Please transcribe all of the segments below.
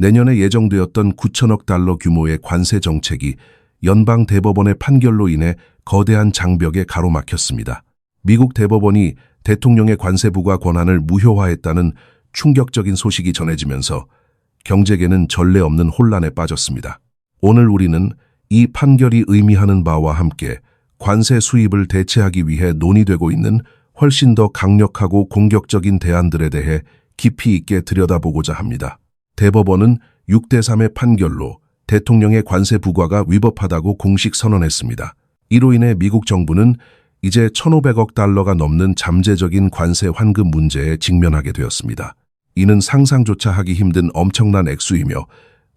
내년에 예정되었던 9천억 달러 규모의 관세 정책이 연방 대법원의 판결로 인해 거대한 장벽에 가로막혔습니다. 미국 대법원이 대통령의 관세 부과 권한을 무효화했다는 충격적인 소식이 전해지면서 경제계는 전례 없는 혼란에 빠졌습니다. 오늘 우리는 이 판결이 의미하는 바와 함께 관세 수입을 대체하기 위해 논의되고 있는 훨씬 더 강력하고 공격적인 대안들에 대해 깊이 있게 들여다보고자 합니다. 대법원은 6대3의 판결로 대통령의 관세 부과가 위법하다고 공식 선언했습니다. 이로 인해 미국 정부는 이제 1,500억 달러가 넘는 잠재적인 관세 환급 문제에 직면하게 되었습니다. 이는 상상조차 하기 힘든 엄청난 액수이며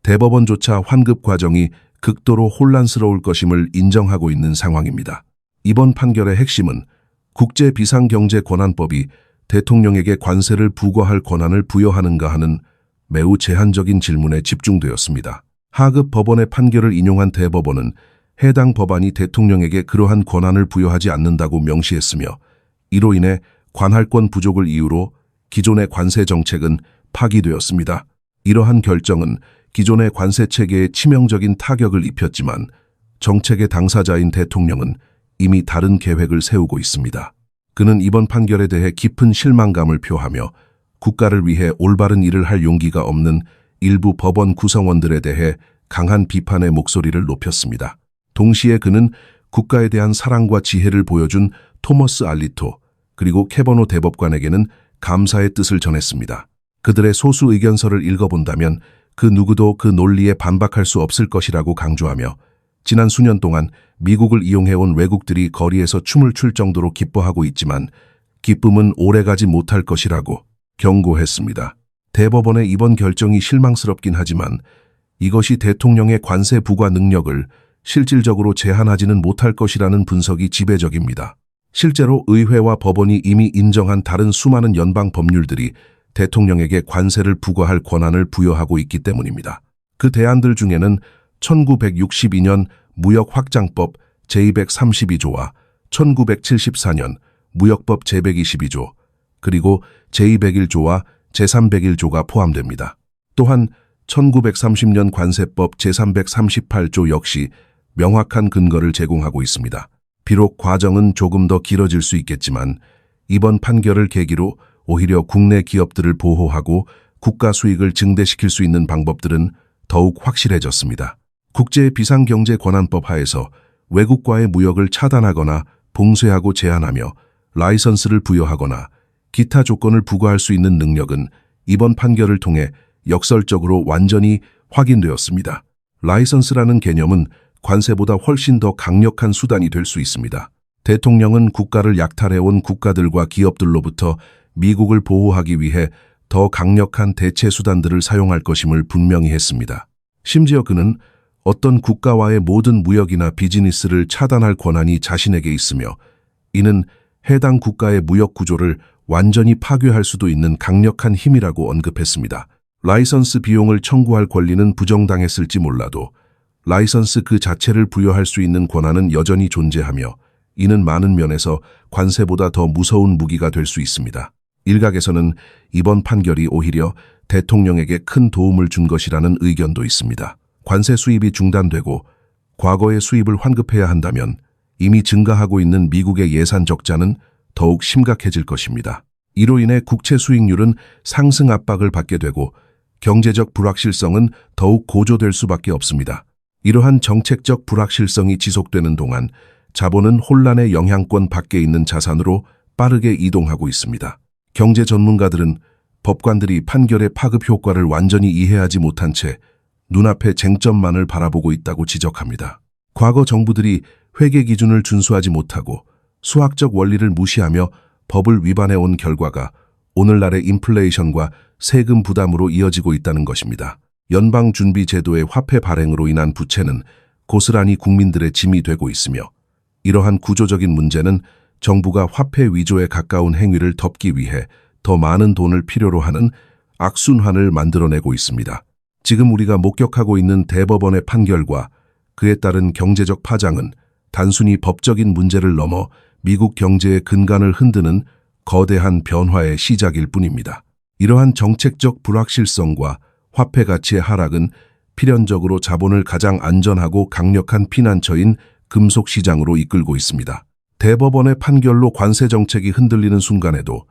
대법원조차 환급 과정이 극도로 혼란스러울 것임을 인정하고 있는 상황입니다. 이번 판결의 핵심은 국제비상경제권한법이 대통령에게 관세를 부과할 권한을 부여하는가 하는 매우 제한적인 질문에 집중되었습니다. 하급 법원의 판결을 인용한 대법원은 해당 법안이 대통령에게 그러한 권한을 부여하지 않는다고 명시했으며 이로 인해 관할권 부족을 이유로 기존의 관세 정책은 파기되었습니다. 이러한 결정은 기존의 관세 체계에 치명적인 타격을 입혔지만 정책의 당사자인 대통령은 이미 다른 계획을 세우고 있습니다. 그는 이번 판결에 대해 깊은 실망감을 표하며 국가를 위해 올바른 일을 할 용기가 없는 일부 법원 구성원들에 대해 강한 비판의 목소리를 높였습니다. 동시에 그는 국가에 대한 사랑과 지혜를 보여준 토머스 알리토 그리고 캐버노 대법관에게는 감사의 뜻을 전했습니다. 그들의 소수 의견서를 읽어본다면 그 누구도 그 논리에 반박할 수 없을 것이라고 강조하며 지난 수년 동안 미국을 이용해온 외국들이 거리에서 춤을 출 정도로 기뻐하고 있지만 기쁨은 오래가지 못할 것이라고 경고했습니다. 대법원의 이번 결정이 실망스럽긴 하지만 이것이 대통령의 관세 부과 능력을 실질적으로 제한하지는 못할 것이라는 분석이 지배적입니다. 실제로 의회와 법원이 이미 인정한 다른 수많은 연방 법률들이 대통령에게 관세를 부과할 권한을 부여하고 있기 때문입니다. 그 대안들 중에는 1962년 무역확장법 제232조와 1974년 무역법 제122조, 그리고 제201조와 제301조가 포함됩니다. 또한 1930년 관세법 제338조 역시 명확한 근거를 제공하고 있습니다. 비록 과정은 조금 더 길어질 수 있겠지만 이번 판결을 계기로 오히려 국내 기업들을 보호하고 국가 수익을 증대시킬 수 있는 방법들은 더욱 확실해졌습니다. 국제비상경제권한법 하에서 외국과의 무역을 차단하거나 봉쇄하고 제한하며 라이선스를 부여하거나 기타 조건을 부과할 수 있는 능력은 이번 판결을 통해 역설적으로 완전히 확인되었습니다. 라이선스라는 개념은 관세보다 훨씬 더 강력한 수단이 될 수 있습니다. 대통령은 국가를 약탈해온 국가들과 기업들로부터 미국을 보호하기 위해 더 강력한 대체 수단들을 사용할 것임을 분명히 했습니다. 심지어 그는 어떤 국가와의 모든 무역이나 비즈니스를 차단할 권한이 자신에게 있으며 이는 해당 국가의 무역 구조를 완전히 파괴할 수도 있는 강력한 힘이라고 언급했습니다. 라이선스 비용을 청구할 권리는 부정당했을지 몰라도 라이선스 그 자체를 부여할 수 있는 권한은 여전히 존재하며 이는 많은 면에서 관세보다 더 무서운 무기가 될 수 있습니다. 일각에서는 이번 판결이 오히려 대통령에게 큰 도움을 준 것이라는 의견도 있습니다. 관세 수입이 중단되고 과거의 수입을 환급해야 한다면 이미 증가하고 있는 미국의 예산 적자는 더욱 심각해질 것입니다. 이로 인해 국채 수익률은 상승 압박을 받게 되고 경제적 불확실성은 더욱 고조될 수밖에 없습니다. 이러한 정책적 불확실성이 지속되는 동안 자본은 혼란의 영향권 밖에 있는 자산으로 빠르게 이동하고 있습니다. 경제 전문가들은 법관들이 판결의 파급 효과를 완전히 이해하지 못한 채 눈앞의 쟁점만을 바라보고 있다고 지적합니다. 과거 정부들이 회계 기준을 준수하지 못하고 수학적 원리를 무시하며 법을 위반해온 결과가 오늘날의 인플레이션과 세금 부담으로 이어지고 있다는 것입니다. 연방준비제도의 화폐 발행으로 인한 부채는 고스란히 국민들의 짐이 되고 있으며 이러한 구조적인 문제는 정부가 화폐 위조에 가까운 행위를 덮기 위해 더 많은 돈을 필요로 하는 악순환을 만들어내고 있습니다. 지금 우리가 목격하고 있는 대법원의 판결과 그에 따른 경제적 파장은 단순히 법적인 문제를 넘어 미국 경제의 근간을 흔드는 거대한 변화의 시작일 뿐입니다. 이러한 정책적 불확실성과 화폐 가치의 하락은 필연적으로 자본을 가장 안전하고 강력한 피난처인 금속 시장으로 이끌고 있습니다. 대법원의 판결로 관세 정책이 흔들리는 순간에도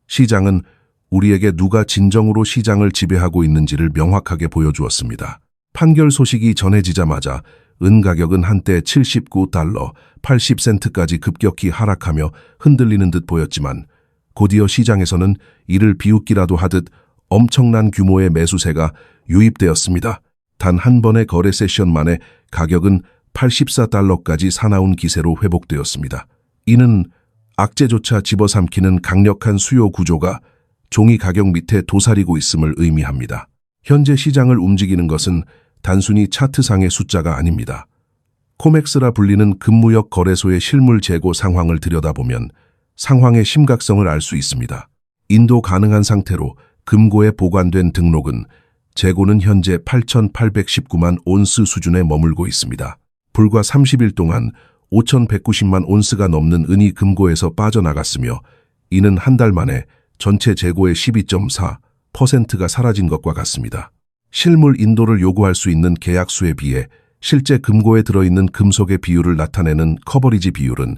시장은 우리에게 누가 진정으로 시장을 지배하고 있는지를 명확하게 보여주었습니다. 판결 소식이 전해지자마자 은 가격은 한때 79달러 80센트까지 급격히 하락하며 흔들리는 듯 보였지만 곧이어 시장에서는 이를 비웃기라도 하듯 엄청난 규모의 매수세가 유입되었습니다. 단 한 번의 거래 세션 만에 가격은 84달러까지 사나운 기세로 회복되었습니다. 이는 악재조차 집어삼키는 강력한 수요 구조가 종이 가격 밑에 도사리고 있음을 의미합니다. 현재 시장을 움직이는 것은 단순히 차트상의 숫자가 아닙니다. 코맥스라 불리는 금무역 거래소의 실물 재고 상황을 들여다보면 상황의 심각성을 알 수 있습니다. 인도 가능한 상태로 금고에 보관된 등록은 재고는 현재 8,819만 온스 수준에 머물고 있습니다. 불과 30일 동안 5,190만 온스가 넘는 은이 금고에서 빠져나갔으며 이는 한 달 만에 전체 재고의 12.4%가 사라진 것과 같습니다. 실물 인도를 요구할 수 있는 계약수에 비해 실제 금고에 들어있는 금속의 비율을 나타내는 커버리지 비율은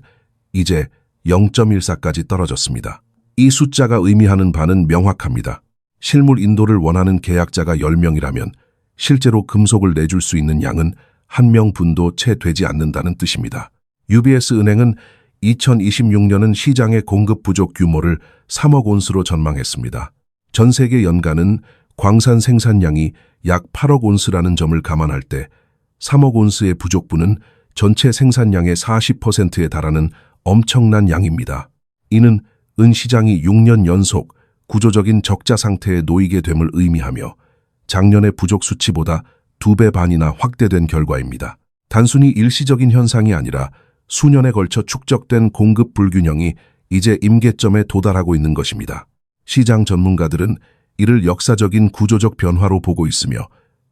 이제 0.14까지 떨어졌습니다. 이 숫자가 의미하는 바는 명확합니다. 실물 인도를 원하는 계약자가 10명이라면 실제로 금속을 내줄 수 있는 양은 1명분도 채 되지 않는다는 뜻입니다. UBS 은행은 2026년은 시장의 공급 부족 규모를 3억 온스로 전망했습니다. 전 세계 연간은 광산 생산량이 약 8억 온스라는 점을 감안할 때 3억 온스의 부족분은 전체 생산량의 40%에 달하는 엄청난 양입니다. 이는 은 시장이 6년 연속 구조적인 적자 상태에 놓이게 됨을 의미하며 작년의 부족 수치보다 2배 반이나 확대된 결과입니다. 단순히 일시적인 현상이 아니라 수년에 걸쳐 축적된 공급 불균형이 이제 임계점에 도달하고 있는 것입니다. 시장 전문가들은 이를 역사적인 구조적 변화로 보고 있으며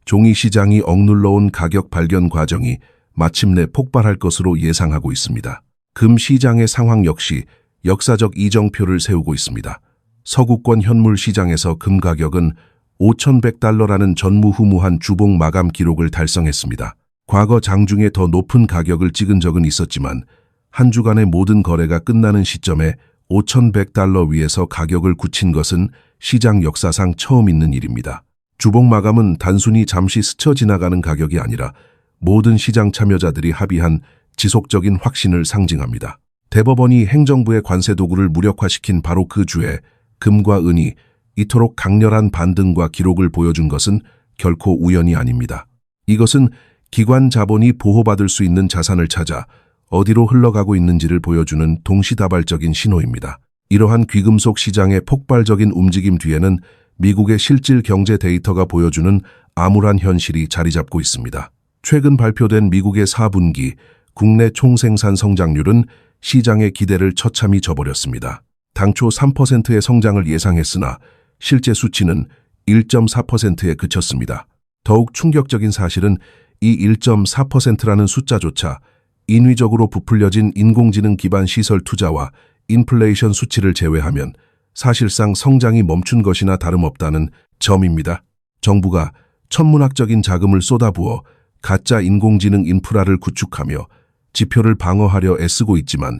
종이 시장이 억눌러온 가격 발견 과정이 마침내 폭발할 것으로 예상하고 있습니다. 금 시장의 상황 역시 역사적 이정표를 세우고 있습니다. 서구권 현물 시장에서 금 가격은 5,100달러라는 전무후무한 주봉 마감 기록을 달성했습니다. 과거 장중에 더 높은 가격을 찍은 적은 있었지만 한 주간의 모든 거래가 끝나는 시점에 5,100달러 위에서 가격을 굳힌 것은 시장 역사상 처음 있는 일입니다. 주봉 마감은 단순히 잠시 스쳐 지나가는 가격이 아니라 모든 시장 참여자들이 합의한 지속적인 확신을 상징합니다. 대법원이 행정부의 관세 도구를 무력화시킨 바로 그 주에 금과 은이 이토록 강렬한 반등과 기록을 보여준 것은 결코 우연이 아닙니다. 이것은 기관 자본이 보호받을 수 있는 자산을 찾아 어디로 흘러가고 있는지를 보여주는 동시다발적인 신호입니다. 이러한 귀금속 시장의 폭발적인 움직임 뒤에는 미국의 실질 경제 데이터가 보여주는 암울한 현실이 자리 잡고 있습니다. 최근 발표된 미국의 4분기 국내 총생산 성장률은 시장의 기대를 처참히 저버렸습니다. 당초 3%의 성장을 예상했으나 실제 수치는 1.4%에 그쳤습니다. 더욱 충격적인 사실은 이 1.4%라는 숫자조차 인위적으로 부풀려진 인공지능 기반 시설 투자와 인플레이션 수치를 제외하면 사실상 성장이 멈춘 것이나 다름없다는 점입니다. 정부가 천문학적인 자금을 쏟아부어 가짜 인공지능 인프라를 구축하며 지표를 방어하려 애쓰고 있지만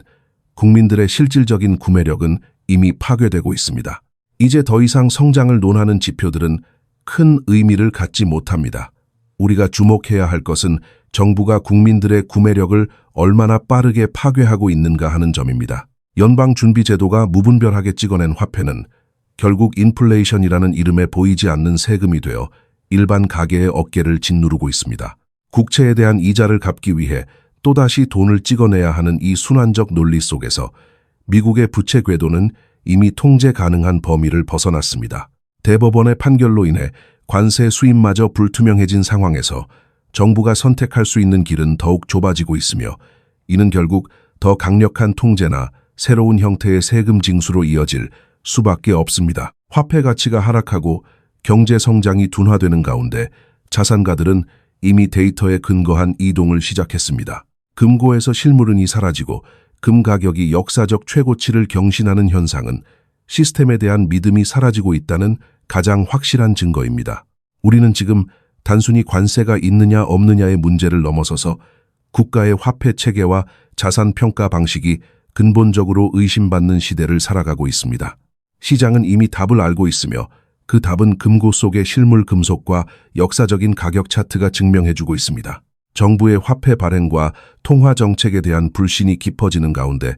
국민들의 실질적인 구매력은 이미 파괴되고 있습니다. 이제 더 이상 성장을 논하는 지표들은 큰 의미를 갖지 못합니다. 우리가 주목해야 할 것은 정부가 국민들의 구매력을 얼마나 빠르게 파괴하고 있는가 하는 점입니다. 연방준비제도가 무분별하게 찍어낸 화폐는 결국 인플레이션이라는 이름에 보이지 않는 세금이 되어 일반 가계의 어깨를 짓누르고 있습니다. 국채에 대한 이자를 갚기 위해 또다시 돈을 찍어내야 하는 이 순환적 논리 속에서 미국의 부채 궤도는 이미 통제 가능한 범위를 벗어났습니다. 대법원의 판결로 인해 관세 수입마저 불투명해진 상황에서 정부가 선택할 수 있는 길은 더욱 좁아지고 있으며 이는 결국 더 강력한 통제나 새로운 형태의 세금 징수로 이어질 수밖에 없습니다. 화폐 가치가 하락하고 경제 성장이 둔화되는 가운데 자산가들은 이미 데이터에 근거한 이동을 시작했습니다. 금고에서 실물은이 사라지고 금 가격이 역사적 최고치를 경신하는 현상은 시스템에 대한 믿음이 사라지고 있다는 가장 확실한 증거입니다. 우리는 지금 단순히 관세가 있느냐 없느냐의 문제를 넘어서서 국가의 화폐 체계와 자산 평가 방식이 근본적으로 의심받는 시대를 살아가고 있습니다. 시장은 이미 답을 알고 있으며 그 답은 금고 속의 실물 금속과 역사적인 가격 차트가 증명해주고 있습니다. 정부의 화폐 발행과 통화 정책에 대한 불신이 깊어지는 가운데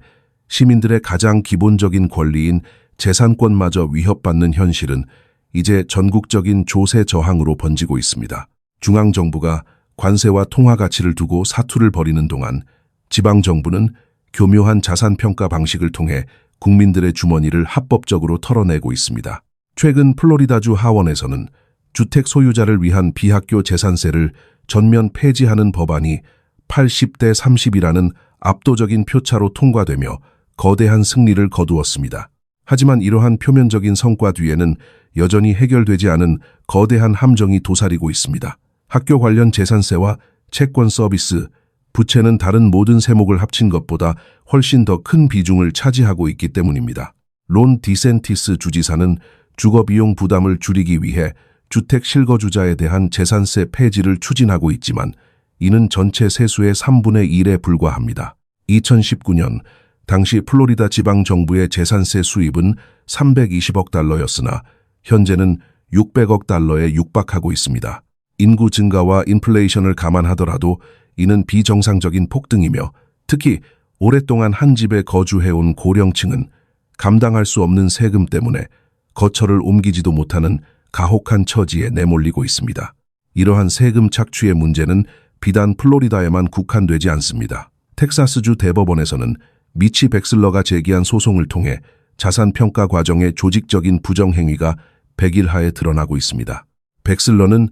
시민들의 가장 기본적인 권리인 재산권마저 위협받는 현실은 이제 전국적인 조세 저항으로 번지고 있습니다. 중앙정부가 관세와 통화 가치를 두고 사투를 벌이는 동안 지방정부는 교묘한 자산평가 방식을 통해 국민들의 주머니를 합법적으로 털어내고 있습니다. 최근 플로리다주 하원에서는 주택 소유자를 위한 비학교 재산세를 전면 폐지하는 법안이 80대 30이라는 압도적인 표차로 통과되며 거대한 승리를 거두었습니다. 하지만 이러한 표면적인 성과 뒤에는 여전히 해결되지 않은 거대한 함정이 도사리고 있습니다. 학교 관련 재산세와 채권 서비스, 부채는 다른 모든 세목을 합친 것보다 훨씬 더 큰 비중을 차지하고 있기 때문입니다. 론 디센티스 주지사는 주거비용 부담을 줄이기 위해 주택 실거주자에 대한 재산세 폐지를 추진하고 있지만 이는 전체 세수의 3분의 1에 불과합니다. 2019년 당시 플로리다 지방정부의 재산세 수입은 320억 달러였으나 현재는 600억 달러에 육박하고 있습니다. 인구 증가와 인플레이션을 감안하더라도 이는 비정상적인 폭등이며 특히 오랫동안 한 집에 거주해온 고령층은 감당할 수 없는 세금 때문에 거처를 옮기지도 못하는 가혹한 처지에 내몰리고 있습니다. 이러한 세금 착취의 문제는 비단 플로리다에만 국한되지 않습니다. 텍사스주 대법원에서는 미치 백슬러가 제기한 소송을 통해 자산평가 과정의 조직적인 부정행위가 백일하에 드러나고 있습니다. 백슬러는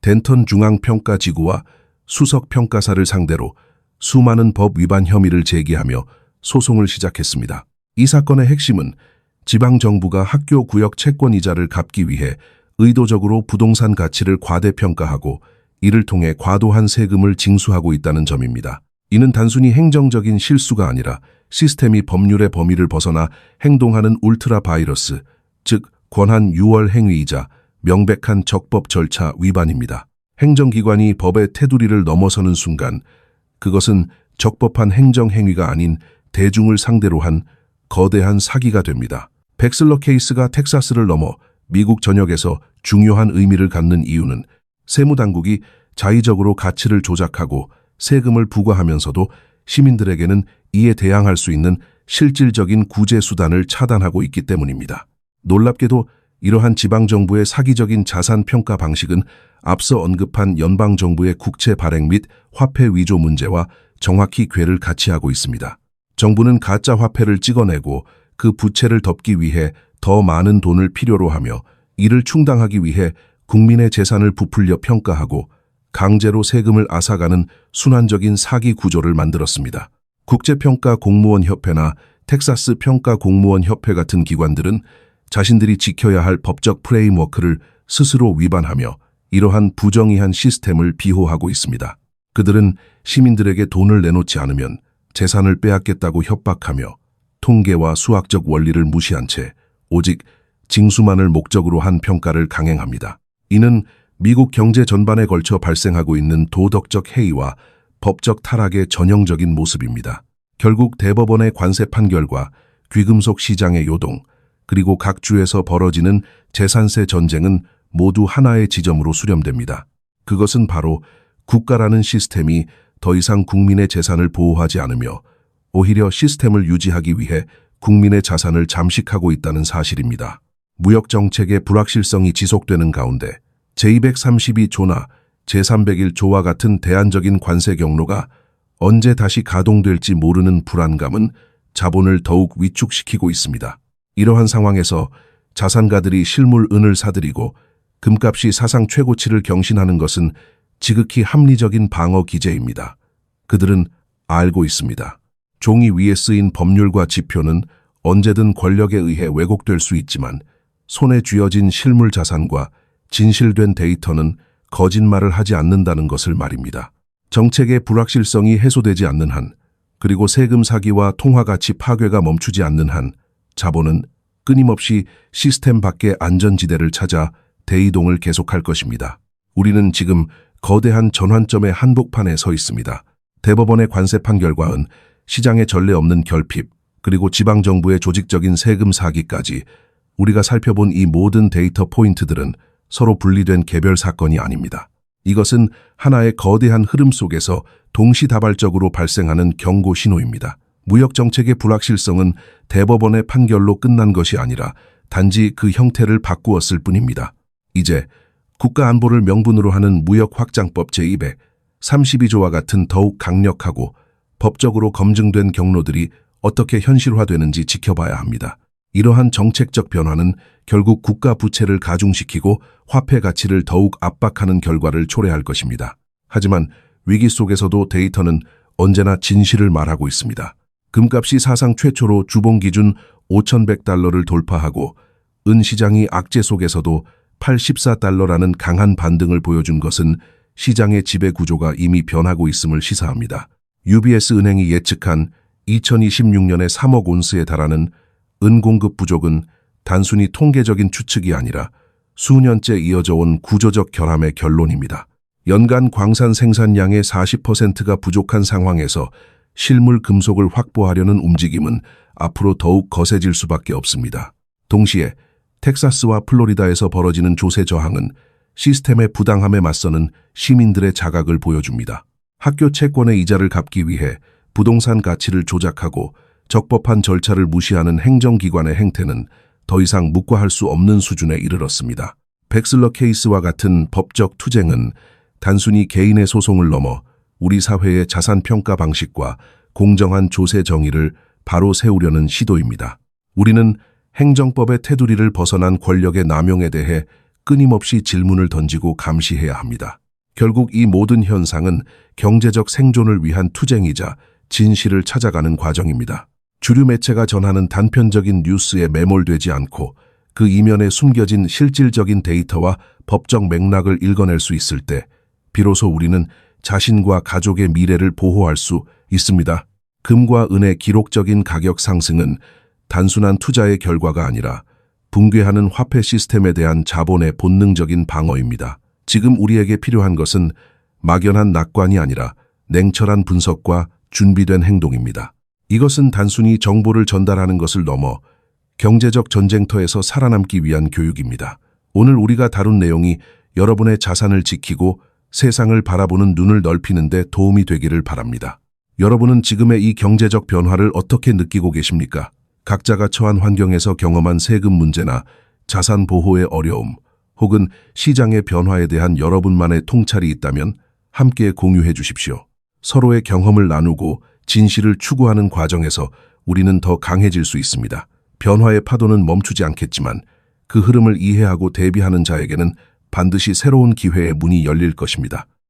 덴턴 중앙평가지구와 수석평가사를 상대로 수많은 법 위반 혐의를 제기하며 소송을 시작했습니다. 이 사건의 핵심은 지방정부가 학교 구역 채권 이자를 갚기 위해 의도적으로 부동산 가치를 과대평가하고 이를 통해 과도한 세금을 징수하고 있다는 점입니다. 이는 단순히 행정적인 실수가 아니라 시스템이 법률의 범위를 벗어나 행동하는 울트라 바이러스, 즉 권한 유월 행위이자 명백한 적법 절차 위반입니다. 행정기관이 법의 테두리를 넘어서는 순간 그것은 적법한 행정행위가 아닌 대중을 상대로 한 거대한 사기가 됩니다. 백슬러 케이스가 텍사스를 넘어 미국 전역에서 중요한 의미를 갖는 이유는 세무당국이 자의적으로 가치를 조작하고 세금을 부과하면서도 시민들에게는 이에 대항할 수 있는 실질적인 구제 수단을 차단하고 있기 때문입니다. 놀랍게도 이러한 지방정부의 사기적인 자산평가 방식은 앞서 언급한 연방정부의 국채 발행 및 화폐 위조 문제와 정확히 궤를 같이 하고 있습니다. 정부는 가짜 화폐를 찍어내고 그 부채를 덮기 위해 더 많은 돈을 필요로 하며 이를 충당하기 위해 국민의 재산을 부풀려 평가하고 강제로 세금을 앗아가는 순환적인 사기 구조를 만들었습니다. 국제평가공무원협회나 텍사스 평가공무원협회 같은 기관들은 자신들이 지켜야 할 법적 프레임워크를 스스로 위반하며 이러한 부정의한 시스템을 비호하고 있습니다. 그들은 시민들에게 돈을 내놓지 않으면 재산을 빼앗겠다고 협박하며 통계와 수학적 원리를 무시한 채 오직 징수만을 목적으로 한 평가를 강행합니다. 이는 미국 경제 전반에 걸쳐 발생하고 있는 도덕적 해이와 법적 타락의 전형적인 모습입니다. 결국 대법원의 관세 판결과 귀금속 시장의 요동, 그리고 각 주에서 벌어지는 재산세 전쟁은 모두 하나의 지점으로 수렴됩니다. 그것은 바로 국가라는 시스템이 더 이상 국민의 재산을 보호하지 않으며 오히려 시스템을 유지하기 위해 국민의 자산을 잠식하고 있다는 사실입니다. 무역정책의 불확실성이 지속되는 가운데 제232조나 제301조와 같은 대안적인 관세 경로가 언제 다시 가동될지 모르는 불안감은 자본을 더욱 위축시키고 있습니다. 이러한 상황에서 자산가들이 실물 은을 사들이고 금값이 사상 최고치를 경신하는 것은 지극히 합리적인 방어 기제입니다. 그들은 알고 있습니다. 종이 위에 쓰인 법률과 지표는 언제든 권력에 의해 왜곡될 수 있지만 손에 쥐어진 실물 자산과 진실된 데이터는 거짓말을 하지 않는다는 것을 말입니다. 정책의 불확실성이 해소되지 않는 한, 그리고 세금 사기와 통화가치 파괴가 멈추지 않는 한 자본은 끊임없이 시스템 밖의 안전지대를 찾아 대이동을 계속할 것입니다. 우리는 지금 거대한 전환점의 한복판에 서 있습니다. 대법원의 관세 판결과는 시장의 전례 없는 결핍, 그리고 지방정부의 조직적인 세금 사기까지 우리가 살펴본 이 모든 데이터 포인트들은 서로 분리된 개별 사건이 아닙니다. 이것은 하나의 거대한 흐름 속에서 동시다발적으로 발생하는 경고 신호입니다. 무역정책의 불확실성은 대법원의 판결로 끝난 것이 아니라 단지 그 형태를 바꾸었을 뿐입니다. 이제 국가안보를 명분으로 하는 무역확장법 제232조와 같은 더욱 강력하고 법적으로 검증된 경로들이 어떻게 현실화되는지 지켜봐야 합니다. 이러한 정책적 변화는 결국 국가 부채를 가중시키고 화폐 가치를 더욱 압박하는 결과를 초래할 것입니다. 하지만 위기 속에서도 데이터는 언제나 진실을 말하고 있습니다. 금값이 사상 최초로 주봉 기준 5,100달러를 돌파하고 은 시장이 악재 속에서도 84달러라는 강한 반등을 보여준 것은 시장의 지배 구조가 이미 변하고 있음을 시사합니다. UBS 은행이 예측한 2026년에 3억 온스에 달하는 은 공급 부족은 단순히 통계적인 추측이 아니라 수년째 이어져 온 구조적 결함의 결론입니다. 연간 광산 생산량의 40%가 부족한 상황에서 실물 금속을 확보하려는 움직임은 앞으로 더욱 거세질 수밖에 없습니다. 동시에 텍사스와 플로리다에서 벌어지는 조세 저항은 시스템의 부당함에 맞서는 시민들의 자각을 보여줍니다. 학교 채권의 이자를 갚기 위해 부동산 가치를 조작하고 적법한 절차를 무시하는 행정기관의 행태는 더 이상 묵과할 수 없는 수준에 이르렀습니다. 백슬러 케이스와 같은 법적 투쟁은 단순히 개인의 소송을 넘어 우리 사회의 자산 평가 방식과 공정한 조세 정의를 바로 세우려는 시도입니다. 우리는 행정법의 테두리를 벗어난 권력의 남용에 대해 끊임없이 질문을 던지고 감시해야 합니다. 결국 이 모든 현상은 경제적 생존을 위한 투쟁이자 진실을 찾아가는 과정입니다. 주류 매체가 전하는 단편적인 뉴스에 매몰되지 않고 그 이면에 숨겨진 실질적인 데이터와 법적 맥락을 읽어낼 수 있을 때 비로소 우리는 자신과 가족의 미래를 보호할 수 있습니다. 금과 은의 기록적인 가격 상승은 단순한 투자의 결과가 아니라 붕괴하는 화폐 시스템에 대한 자본의 본능적인 방어입니다. 지금 우리에게 필요한 것은 막연한 낙관이 아니라 냉철한 분석과 준비된 행동입니다. 이것은 단순히 정보를 전달하는 것을 넘어 경제적 전쟁터에서 살아남기 위한 교육입니다. 오늘 우리가 다룬 내용이 여러분의 자산을 지키고 세상을 바라보는 눈을 넓히는 데 도움이 되기를 바랍니다. 여러분은 지금의 이 경제적 변화를 어떻게 느끼고 계십니까? 각자가 처한 환경에서 경험한 세금 문제나 자산 보호의 어려움, 혹은 시장의 변화에 대한 여러분만의 통찰이 있다면 함께 공유해 주십시오. 서로의 경험을 나누고 진실을 추구하는 과정에서 우리는 더 강해질 수 있습니다. 변화의 파도는 멈추지 않겠지만 그 흐름을 이해하고 대비하는 자에게는 반드시 새로운 기회의 문이 열릴 것입니다.